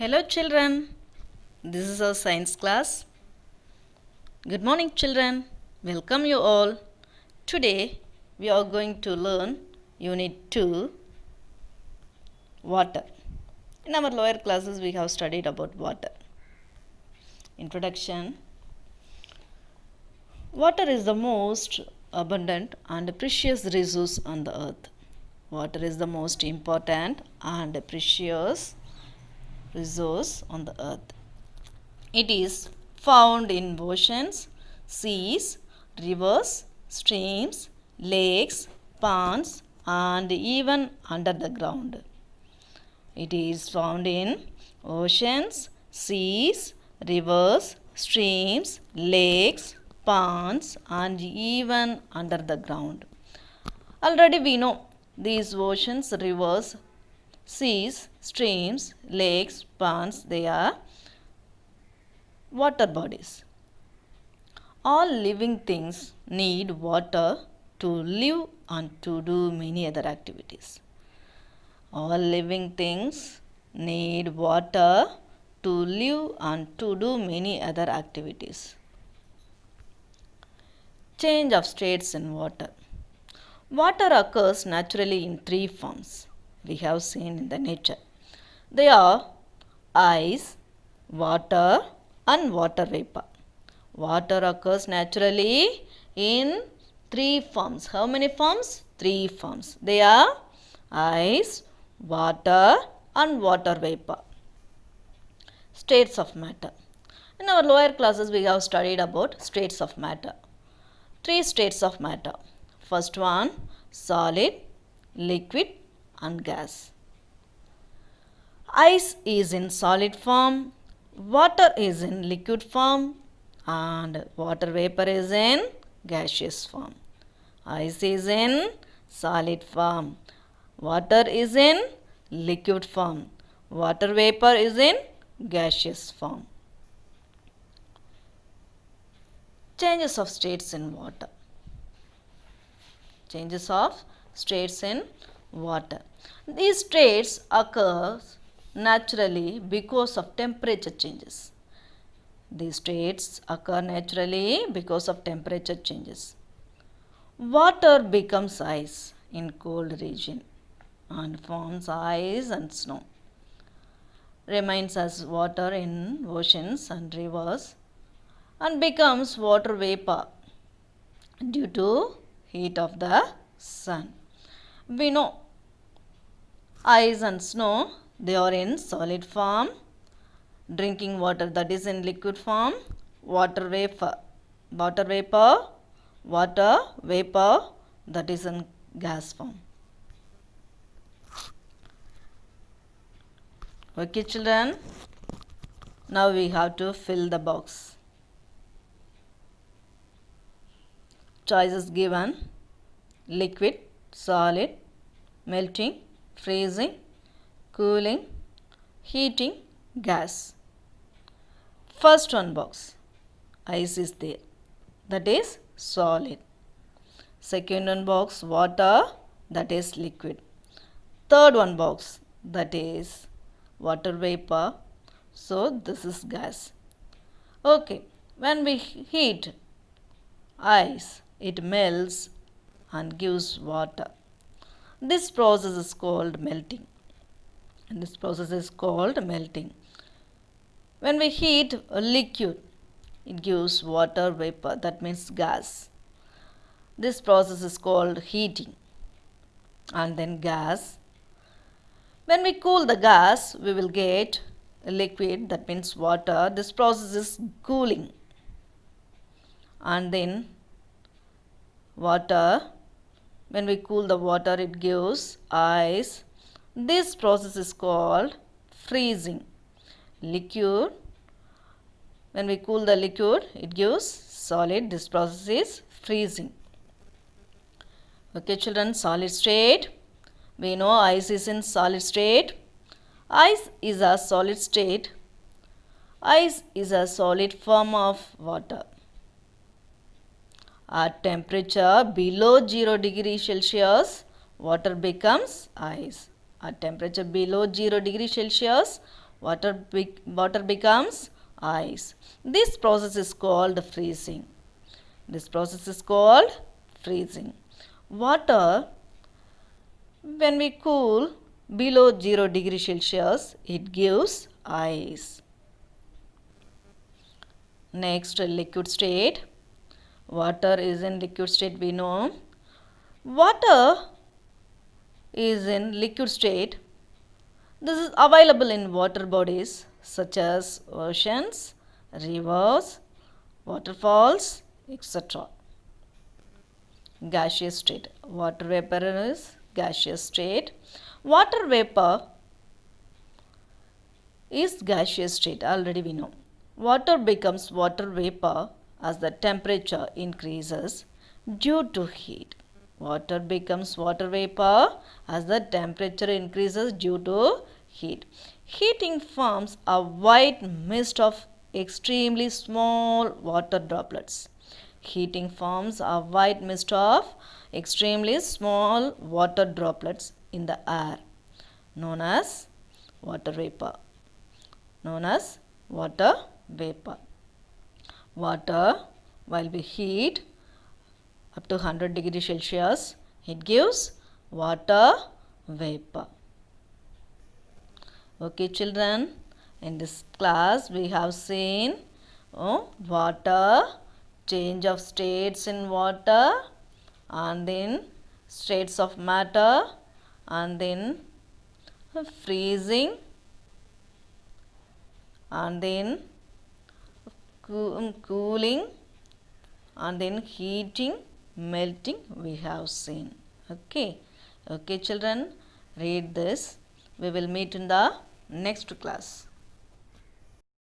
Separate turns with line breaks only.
Hello children, this is our science class. Good morning children, welcome you all. Today we are going to learn Unit 2, Water. In our lower classes we have studied about water. Introduction. Water is the most abundant and precious resource on the earth. Water is the most important and precious resource on the earth. It is found in oceans, seas, rivers, streams, lakes, ponds, and even under the ground. It is found in oceans, seas, rivers, streams, lakes, ponds, and even under the ground. Already we know these oceans, rivers, seas, streams, lakes, ponds, they are water bodies. All living things need water to live and to do many other activities. All living things need water to live and to do many other activities. Change of states in water. Water occurs naturally in three forms we have seen in the nature. They are ice, water, and water vapor. Water occurs naturally in three forms. How many forms? Three forms. They are ice, water, and water vapor. States of matter. In our lower classes we have studied about states of matter. Three states of matter. First one, solid, liquid, and gas. Ice is in solid form, water is in liquid form, and water vapor is in gaseous form. Ice is in solid form, water is in liquid form, water vapor is in gaseous form. Changes of states in water. Changes of states in water. These states occur naturally because of temperature changes. These states occur naturally because of temperature changes. Water becomes ice in cold region and forms ice and snow. Remains as water in oceans and rivers and becomes water vapor due to heat of the sun. We know ice and snow, they are in solid form. Drinking water, that is in liquid form. Water vapor, that is in gas form. Okay children, now we have to fill the box. Choices given: liquid, solid, melting, freezing, cooling, heating, gas. First one box, ice is there, that is solid. Second one box, water, that is liquid. Third one box, that is water vapor, so this is gas. Okay, when we heat ice, it melts and gives water. This process is called melting. When we heat a liquid, it gives water vapor, that means gas. This process is called heating. And then gas. When we cool the gas, we will get a liquid, that means water. This process is cooling. And then water. When we cool the water, it gives ice. This process is called freezing. Liquid. When we cool the liquid, it gives solid. This process is freezing. Okay children, solid state. We know ice is in solid state. Ice is a solid state. Ice is a solid form of water. At temperature below 0 degree Celsius, water becomes ice. At temperature below 0 degree Celsius, water becomes ice. This process is called freezing. This process is called freezing. Water, when we cool below 0 degree Celsius, it gives ice. Next, liquid state. Water is in liquid state, we know. Water is in liquid state. This is available in water bodies such as oceans, rivers, waterfalls, etc. Gaseous state. Water vapor is gaseous state. Water vapor is gaseous state, already we know. Water becomes water vapor as the temperature increases due to heat. Water becomes water vapor as the temperature increases due to heat. Heating forms a white mist of extremely small water droplets. Heating forms a white mist of extremely small water droplets in the air, known as water vapor. Known as water vapor. Water, while we heat up to 100 degree Celsius, it gives water vapor. Okay children, in this class we have seen water, change of states in water, and then states of matter, and then freezing, and then cooling, and then heating, melting we have seen. Okay children, read this. We will meet in the next class.